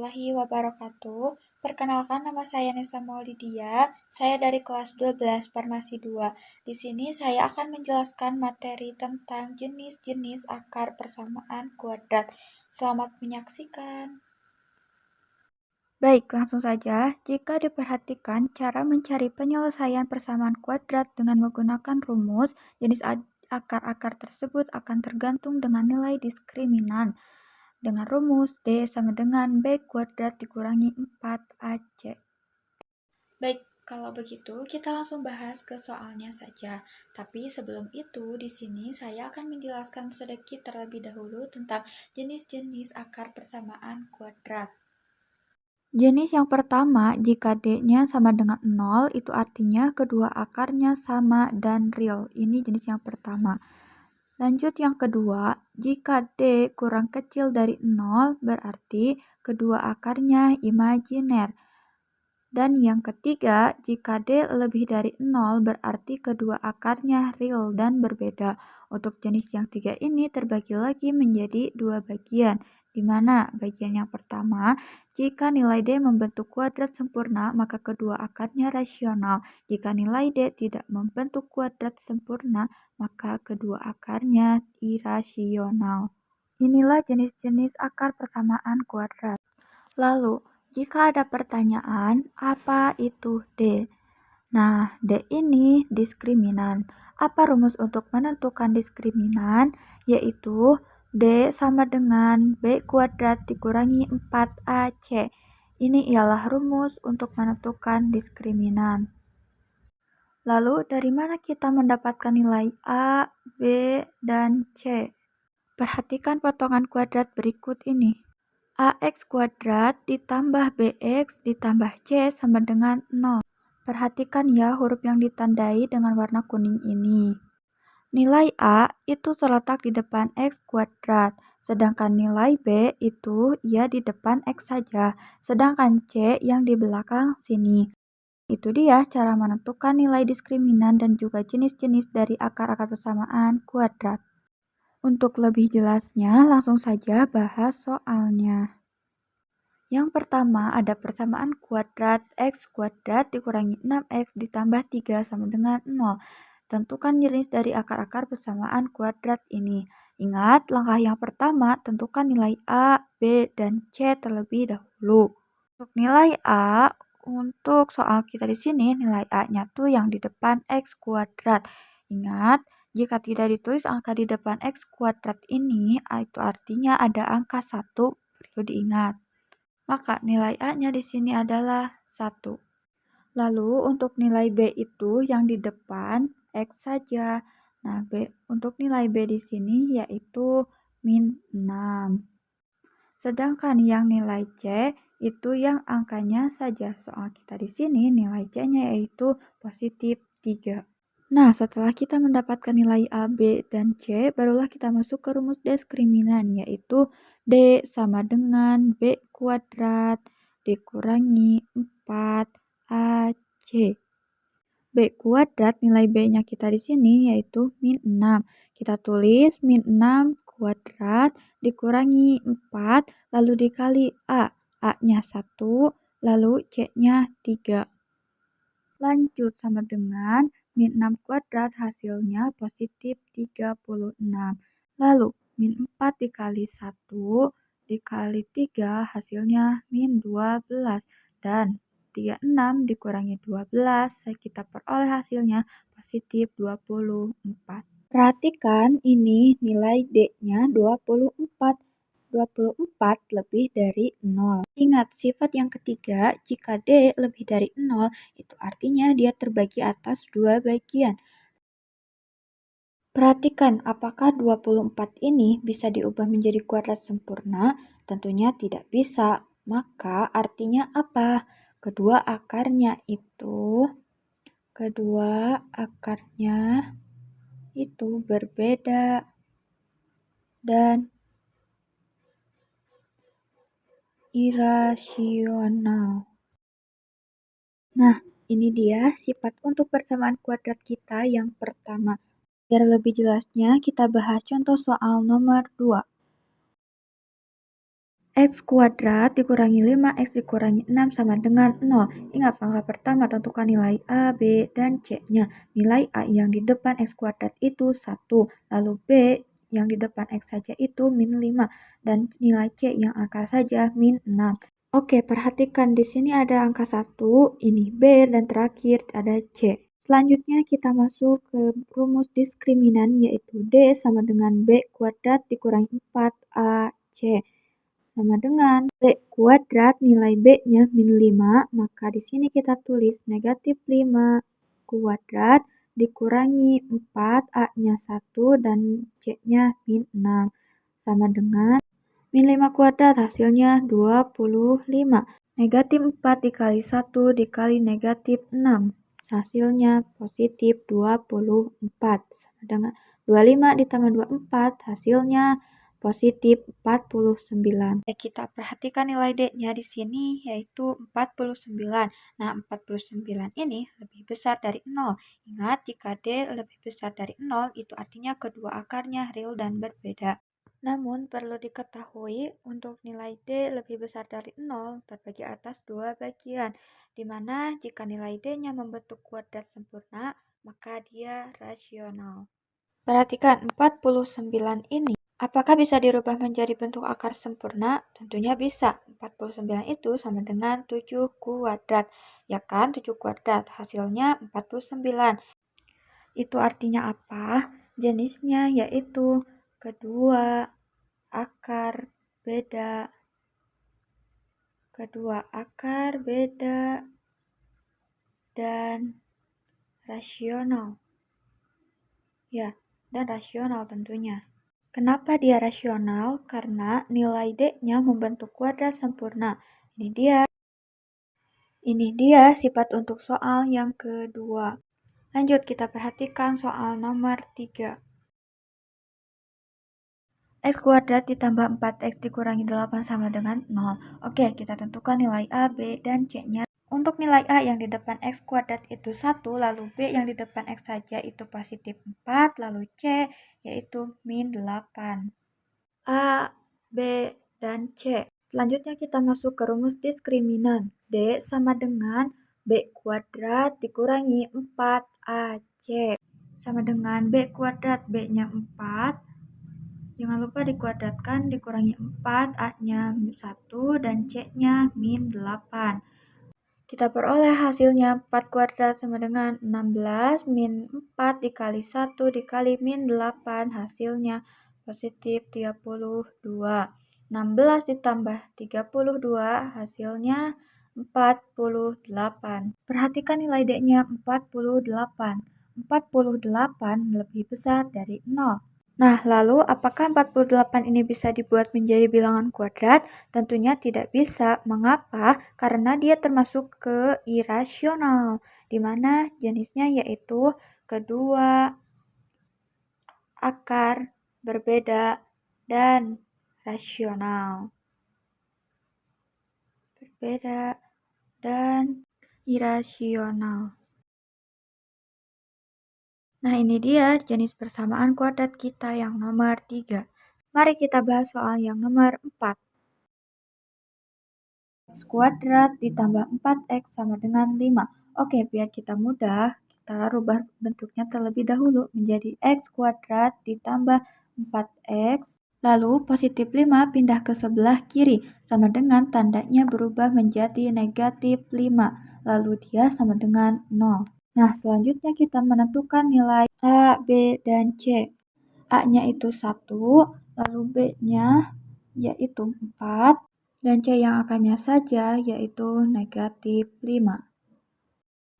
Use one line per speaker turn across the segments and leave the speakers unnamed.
warahmatullahi wabarakatuh. Perkenalkan, nama saya Nesa Maulidia. Saya dari kelas 12 Farmasi 2. Di sini saya akan menjelaskan materi tentang jenis-jenis akar persamaan kuadrat. Selamat menyaksikan. Baik, langsung saja. Jika diperhatikan cara mencari penyelesaian persamaan kuadrat dengan menggunakan rumus, jenis akar-akar tersebut akan tergantung dengan nilai diskriminan. Dengan rumus D sama dengan B kuadrat dikurangi 4AC. Baik, kalau begitu kita langsung bahas ke soalnya saja. Tapi sebelum itu, di sini saya akan menjelaskan sedikit terlebih dahulu tentang jenis-jenis akar persamaan kuadrat. Jenis yang pertama, jika D-nya sama dengan 0, itu artinya kedua akarnya sama dan real. Ini jenis yang pertama. Lanjut yang kedua, jika D kurang kecil dari 0, berarti kedua akarnya imajiner. Dan yang ketiga, jika D lebih dari 0, berarti kedua akarnya real dan berbeda. Untuk jenis yang tiga ini terbagi lagi menjadi dua bagian, di mana bagian yang pertama, jika nilai D membentuk kuadrat sempurna, maka kedua akarnya rasional. Jika nilai D tidak membentuk kuadrat sempurna, maka kedua akarnya irasional. Inilah jenis-jenis akar persamaan kuadrat. Lalu, jika ada pertanyaan, apa itu D? Nah, D ini diskriminan. Apa rumus untuk menentukan diskriminan? Yaitu D sama dengan B kuadrat dikurangi 4AC. Ini ialah rumus untuk menentukan diskriminan. Lalu, dari mana kita mendapatkan nilai A, B, dan C? Perhatikan potongan kuadrat berikut ini. AX kuadrat ditambah BX ditambah C sama dengan 0. Perhatikan ya huruf yang ditandai dengan warna kuning ini. Nilai A itu terletak di depan X kuadrat, sedangkan nilai B itu ya di depan X saja, sedangkan C yang di belakang sini. Itu dia cara menentukan nilai diskriminan dan juga jenis-jenis dari akar-akar persamaan kuadrat. Untuk lebih jelasnya, langsung saja bahas soalnya. Yang pertama, ada persamaan kuadrat X kuadrat dikurangi 6X ditambah 3 sama dengan 0. Tentukan jenis dari akar-akar persamaan kuadrat ini. Ingat, langkah yang pertama, tentukan nilai A, B, dan C terlebih dahulu. Untuk nilai A, untuk soal kita di sini, nilai A-nya tuh yang di depan X kuadrat. Ingat, jika tidak ditulis angka di depan X kuadrat ini, itu artinya ada angka 1, perlu diingat. Maka nilai A-nya di sini adalah 1. Lalu untuk nilai B itu yang di depan X saja. Nah, untuk nilai B di sini yaitu min 6. Sedangkan yang nilai C itu yang angkanya saja. Soal kita di sini nilai C-nya yaitu positif 3. Nah, setelah kita mendapatkan nilai A, B, dan C, barulah kita masuk ke rumus diskriminan, yaitu D sama dengan B kuadrat dikurangi 4AC. B kuadrat, nilai B-nya kita di sini yaitu min 6. Kita tulis min 6 kuadrat dikurangi 4, lalu dikali A. A-nya 1, lalu C-nya 3. Lanjut sama dengan min 6 kuadrat hasilnya positif 36. Lalu min 4 dikali 1 dikali 3 hasilnya min 12. Dan 36 dikurangi 12 kita peroleh hasilnya positif 24. Perhatikan ini nilai D-nya 24. 24 lebih dari 0. Ingat sifat yang ketiga, jika D lebih dari 0, itu artinya dia terbagi atas dua bagian. Perhatikan apakah 24 ini bisa diubah menjadi kuadrat sempurna? Tentunya tidak bisa. Maka artinya apa? Kedua akarnya itu berbeda dan irasional. Nah, ini dia sifat untuk persamaan kuadrat kita yang pertama. Biar lebih jelasnya, kita bahas contoh soal nomor 2. X kuadrat dikurangi 5X dikurangi 6 sama dengan 0. Ingat langkah pertama, tentukan nilai A, B, dan C-nya. Nilai A yang di depan X kuadrat itu 1, lalu B yang di depan X saja itu min 5, dan nilai C yang angka saja min 6. Oke, perhatikan di sini ada angka 1, ini B, dan terakhir ada C. Selanjutnya kita masuk ke rumus diskriminan, yaitu D sama dengan B kuadrat dikurangi 4AC sama dengan B kuadrat, nilai B-nya min 5, maka di sini kita tulis negatif 5 kuadrat dikurangi 4, A-nya 1 dan C-nya min 6, sama dengan min 5 kuadrat hasilnya 25. Negatif 4 dikali 1 dikali negatif 6. Hasilnya positif 24. Sama dengan 25 ditambah 24 hasilnya positif 49. Kita perhatikan nilai D-nya di sini yaitu 49. Nah, 49 ini lebih besar dari 0. Ingat, jika D lebih besar dari 0, itu artinya kedua akarnya real dan berbeda. Namun, perlu diketahui untuk nilai D lebih besar dari 0 terbagi atas dua bagian, di mana jika nilai D-nya membentuk kuadrat sempurna, maka dia rasional. Perhatikan 49 ini. Apakah bisa dirubah menjadi bentuk akar sempurna? Tentunya bisa. 49 itu sama dengan 7 kuadrat. Ya kan, 7 kuadrat. Hasilnya 49. Itu artinya apa? Jenisnya yaitu kedua akar beda dan rasional. Ya, dan rasional tentunya. Kenapa dia rasional? Karena nilai D-nya membentuk kuadrat sempurna. Ini dia sifat untuk soal yang kedua. Lanjut, kita perhatikan soal nomor 3. X kuadrat ditambah 4X dikurangi 8 sama dengan 0. Oke, kita tentukan nilai A, B, dan C-nya. Untuk nilai A yang di depan X kuadrat itu 1, lalu B yang di depan X saja itu positif 4, lalu C yaitu min 8. A, B, dan C. Selanjutnya kita masuk ke rumus diskriminan. D sama dengan B kuadrat dikurangi 4AC sama dengan B kuadrat, B-nya 4. Jangan lupa dikuadratkan, dikurangi 4, A-nya 1, dan C-nya min 8. Kita peroleh hasilnya 4 kuadrat sama dengan 16 min 4 dikali 1 dikali min 8, hasilnya positif 32. 16 ditambah 32 hasilnya 48. Perhatikan nilai D-nya 48. 48 lebih besar dari 0. Nah, lalu apakah 48 ini bisa dibuat menjadi bilangan kuadrat? Tentunya tidak bisa. Mengapa? Karena dia termasuk ke irasional, di mana jenisnya yaitu kedua akar berbeda dan rasional. Berbeda dan irasional. Nah, ini dia jenis persamaan kuadrat kita yang nomor 3. Mari kita bahas soal yang nomor 4. X kuadrat ditambah 4X sama dengan 5. Oke, biar kita mudah, kita rubah bentuknya terlebih dahulu menjadi X kuadrat ditambah 4X. Lalu positif 5 pindah ke sebelah kiri, sama dengan tandanya berubah menjadi negatif 5. Lalu dia sama dengan 0. Nah, selanjutnya kita menentukan nilai A, B, dan C. A-nya itu 1, lalu B-nya yaitu 4, dan C yang akannya saja yaitu negatif 5.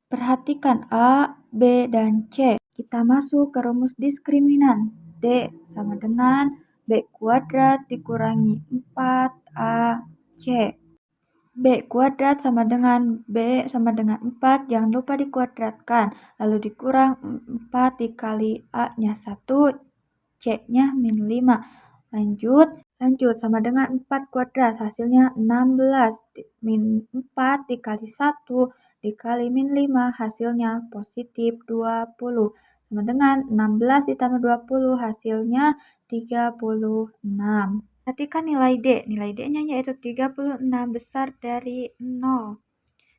Perhatikan A, B, dan C. Kita masuk ke rumus diskriminan. D sama dengan B kuadrat dikurangi 4AC. B kuadrat sama dengan B sama dengan 4, jangan lupa dikuadratkan. Lalu dikurang 4 dikali A-nya 1, C-nya min 5. Lanjut sama dengan 4 kuadrat, hasilnya 16. Min 4 dikali 1 dikali min 5, hasilnya positif 20. Sama dengan 16 ditambah 20, hasilnya 36. Perhatikan nilai D. Nilai D-nya yaitu 36 besar dari 0.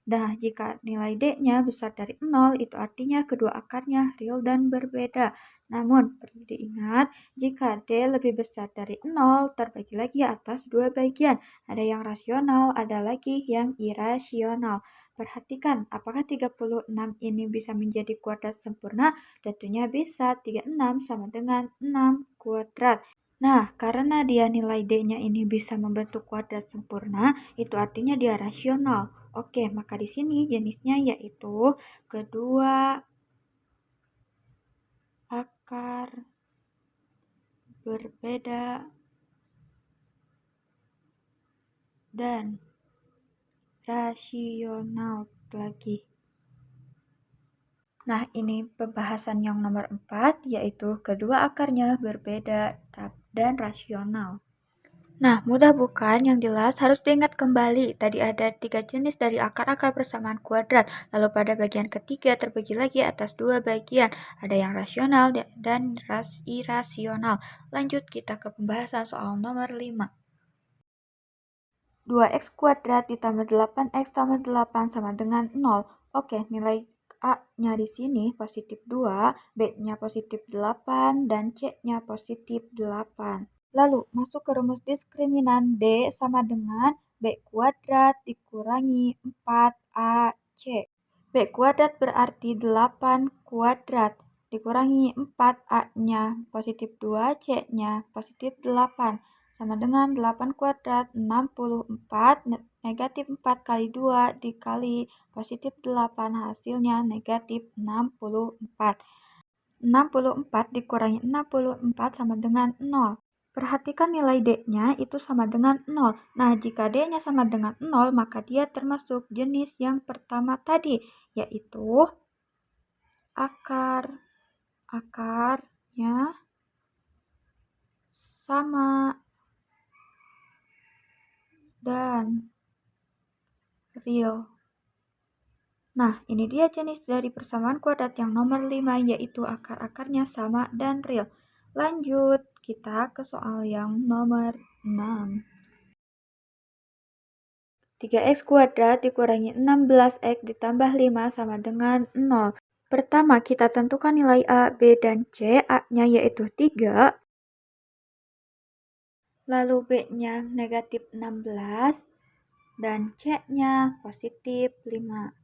Nah, jika nilai D-nya besar dari 0, itu artinya kedua akarnya real dan berbeda. Namun, perlu diingat, jika D lebih besar dari 0, terbagi lagi atas dua bagian. Ada yang rasional, ada lagi yang irasional. Perhatikan, apakah 36 ini bisa menjadi kuadrat sempurna? Tentunya bisa. 36 sama dengan 6 kuadrat. Nah, karena dia nilai D-nya ini bisa membentuk kuadrat sempurna, itu artinya dia rasional. Oke, maka di sini jenisnya yaitu kedua akar berbeda dan rasional lagi. Nah, ini pembahasan yang nomor 4, yaitu kedua akarnya berbeda dan rasional. Nah, mudah bukan? Yang jelas harus diingat kembali. Tadi ada 3 jenis dari akar-akar persamaan kuadrat. Lalu pada bagian ketiga terbagi lagi atas dua bagian. Ada yang rasional dan irasional. Lanjut kita ke pembahasan soal nomor 5. 2x kuadrat ditambah 8x tambah 8 sama dengan 0. Oke, nilai A-nya di sini positif 2, B-nya positif 8, dan C-nya positif 8. Lalu, masuk ke rumus diskriminan D sama dengan B kuadrat dikurangi 4AC. B kuadrat berarti 8 kuadrat dikurangi 4 A-nya positif 2, C-nya positif 8. Sama dengan 8 kuadrat 64, negatif 4 kali 2 dikali positif 8, hasilnya negatif 64. 64 dikurangi 64 sama dengan 0. Perhatikan nilai D-nya itu sama dengan 0. Nah, jika D-nya sama dengan 0, maka dia termasuk jenis yang pertama tadi, yaitu akarnya sama dan real. Nah, ini dia jenis dari persamaan kuadrat yang nomor 5, yaitu akar-akarnya sama dan real. Lanjut, kita ke soal yang nomor 6. 3x kuadrat dikurangi 16x ditambah 5 sama dengan 0. Pertama, kita tentukan nilai A, B, dan C. A-nya yaitu 3. Lalu B-nya negatif 16. Dan C-nya positif 5.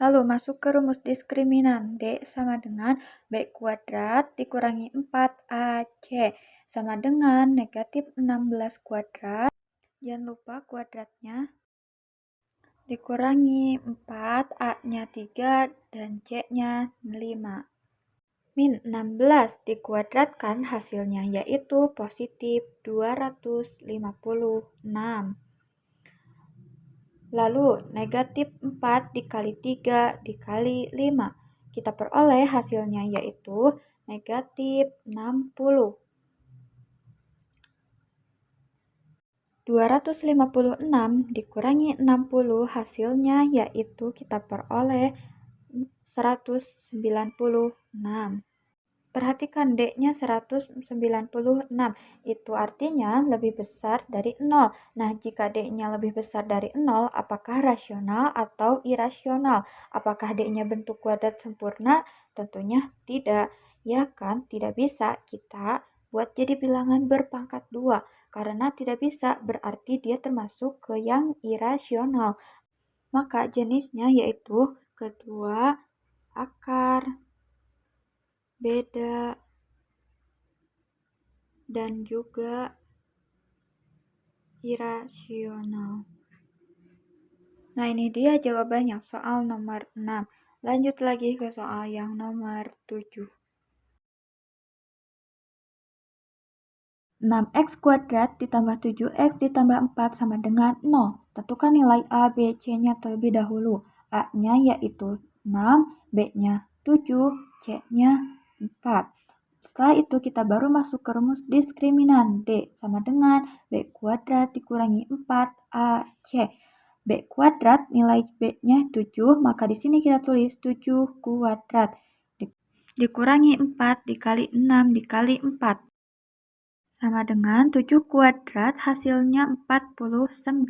Lalu masuk ke rumus diskriminan. D sama dengan B kuadrat dikurangi 4AC sama dengan negatif 16 kuadrat. Jangan lupa kuadratnya. Dikurangi 4, A-nya 3, dan C-nya 5. Min 16 dikuadratkan hasilnya yaitu positif 256. Lalu negatif 4 dikali 3 dikali 5. Kita peroleh hasilnya yaitu negatif 60. 256 dikurangi 60 hasilnya yaitu kita peroleh 196. Perhatikan D-nya 196, itu artinya lebih besar dari 0. Nah, jika D-nya lebih besar dari 0, apakah rasional atau irasional? Apakah D-nya bentuk kuadrat sempurna? Tentunya tidak. Ya kan, tidak bisa kita buat jadi bilangan berpangkat 2. Karena tidak bisa, berarti dia termasuk ke yang irasional. Maka jenisnya yaitu kedua akar beda dan juga irasional. Nah, ini dia jawabannya soal nomor 6. Lanjut lagi ke soal yang nomor 7. 6x kuadrat ditambah 7x ditambah 4 sama dengan 0. Tentukan nilai A, B, C-nya terlebih dahulu. A-nya yaitu 6, B-nya 7, C-nya 4. Setelah itu kita baru masuk ke rumus diskriminan. D sama dengan B kuadrat dikurangi 4AC. B kuadrat nilai B-nya 7, maka di sini kita tulis 7 kuadrat. Dikurangi 4 dikali 6 dikali 4. sama dengan 7 kuadrat hasilnya 49.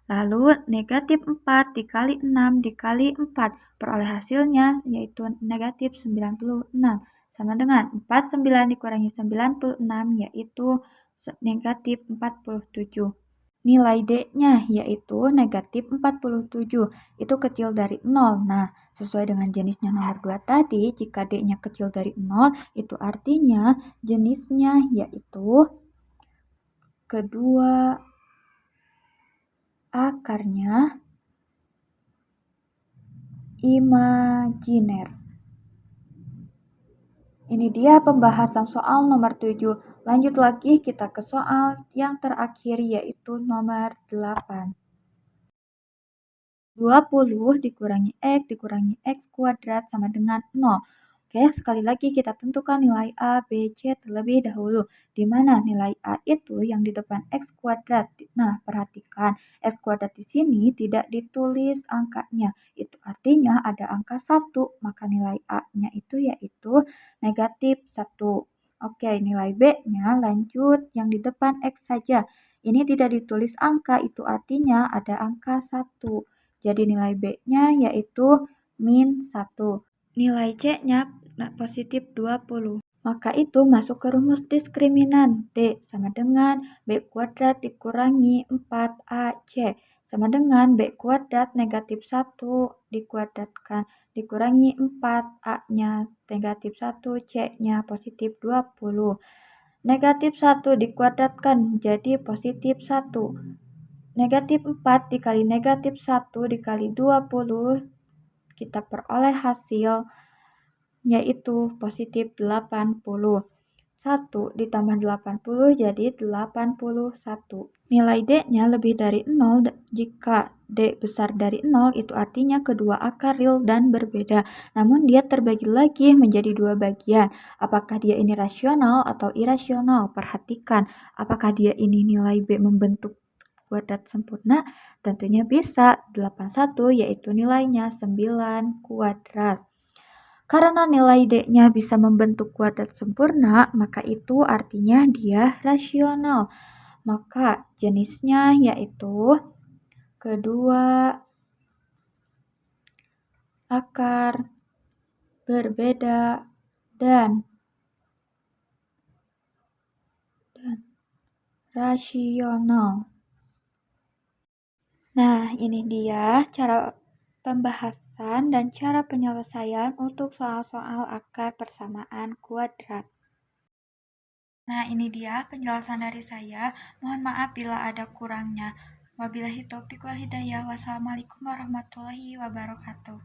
Lalu negatif 4 dikali 6 dikali 4 peroleh hasilnya yaitu negatif 96. Sama dengan 49 dikurangi 96 yaitu negatif 47. Nilai D-nya yaitu negatif 47, itu kecil dari 0. Nah, sesuai dengan jenisnya nomor 2 tadi, jika D-nya kecil dari 0, itu artinya jenisnya yaitu kedua akarnya imajiner. Ini dia pembahasan soal nomor 7. Lanjut lagi kita ke soal yang terakhir yaitu nomor 8. 20 dikurangi X dikurangi X kuadrat sama dengan 0. Oke, sekali lagi kita tentukan nilai A, B, C terlebih dahulu. Di mana nilai A itu yang di depan X kuadrat. Nah, perhatikan X kuadrat di sini tidak ditulis angkanya. Itu artinya ada angka 1, maka nilai A-nya itu yaitu negatif 1. Oke, nilai B-nya lanjut yang di depan X saja. Ini tidak ditulis angka, itu artinya ada angka 1. Jadi nilai B-nya yaitu min 1. Nilai C-nya positif 20. Maka itu masuk ke rumus diskriminan. D sama dengan B kuadrat dikurangi 4AC. Sama dengan B kuadrat negatif 1 dikuadratkan dikurangi 4. A-nya negatif 1, C-nya positif 20. Negatif 1 dikuadratkan jadi positif 1. Negatif 4 dikali negatif 1 dikali 20, kita peroleh hasil yaitu positif 80. 1 ditambah 80 jadi 81. Nilai D-nya lebih dari 0 jika D besar dari 0 itu artinya kedua akar real dan berbeda. Namun dia terbagi lagi menjadi dua bagian. Apakah dia ini rasional atau irasional? Perhatikan apakah dia ini nilai B membentuk kuadrat sempurna? Tentunya bisa. 81 yaitu nilainya 9 kuadrat. Karena nilai D-nya bisa membentuk kuadrat sempurna, maka itu artinya dia rasional. Maka jenisnya yaitu kedua akar berbeda dan rasional. Nah, ini dia cara pembahasan dan cara penyelesaian untuk soal-soal akar persamaan kuadrat. Nah, ini dia penjelasan dari saya. Mohon maaf bila ada kurangnya. Wabillahi taufiq wal hidayah. Wassalamualaikum warahmatullahi wabarakatuh.